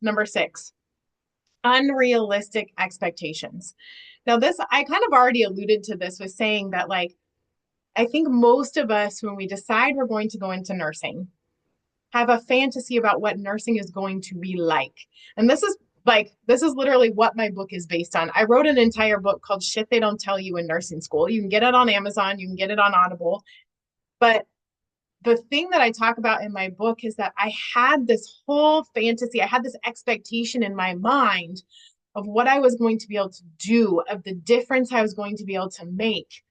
Number 6, unrealistic expectations. Now, this, I kind of already alluded to this with saying that, like, I think most of us, when we decide we're going to go into nursing, have a fantasy about what nursing is going to be like. And this is literally what my book is based on. I wrote an entire book called Shit They Don't Tell You in Nursing School. You can get it on Amazon, you can get it on Audible. But the thing that I talk about in my book is that I had this whole fantasy, I had this expectation in my mind of what I was going to be able to do, of the difference I was going to be able to make.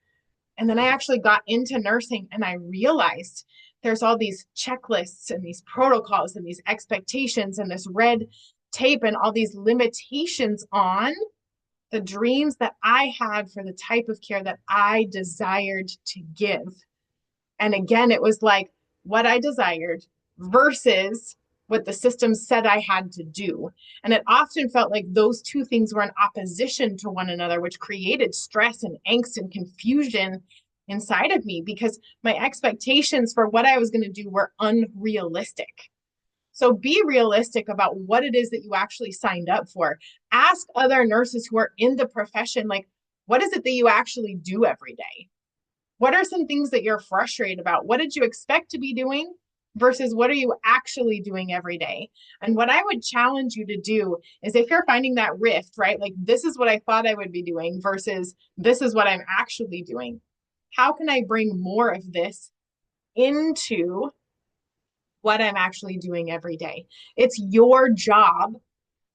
And then I actually got into nursing and I realized there's all these checklists and these protocols and these expectations and this red tape and all these limitations on the dreams that I had for the type of care that I desired to give. And again, it was like what I desired versus what the system said I had to do. And it often felt like those two things were in opposition to one another, which created stress and angst and confusion inside of me because my expectations for what I was going to do were unrealistic. So be realistic about what it is that you actually signed up for. Ask other nurses who are in the profession, like, what is it that you actually do every day? What are some things that you're frustrated about? What did you expect to be doing versus what are you actually doing every day? And what I would challenge you to do is if you're finding that rift, right? Like this is what I thought I would be doing versus this is what I'm actually doing. How can I bring more of this into what I'm actually doing every day? It's your job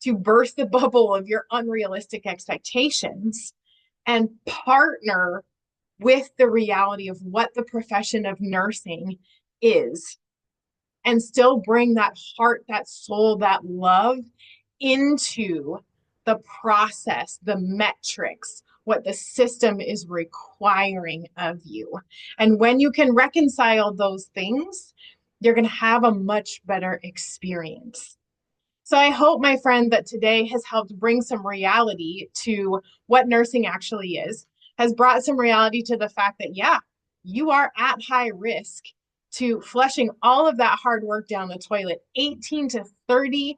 to burst the bubble of your unrealistic expectations and partner with the reality of what the profession of nursing is and still bring that heart, that soul, that love into the process, the metrics, what the system is requiring of you. And when you can reconcile those things, you're going to have a much better experience. So I hope, my friend, that today has helped bring some reality to what nursing actually is, has brought some reality to the fact that, yeah, you are at high risk to flushing all of that hard work down the toilet. 18 to 30%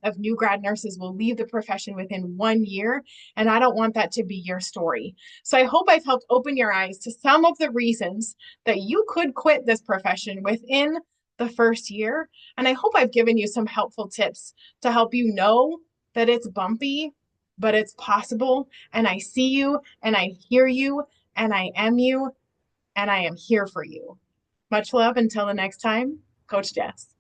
of new grad nurses will leave the profession within 1 year. And I don't want that to be your story. So I hope I've helped open your eyes to some of the reasons that you could quit this profession within the first year. And I hope I've given you some helpful tips to help you know that it's bumpy, but it's possible. And I see you and I hear you and I am you and I am here for you. Much love until the next time, Coach Jess.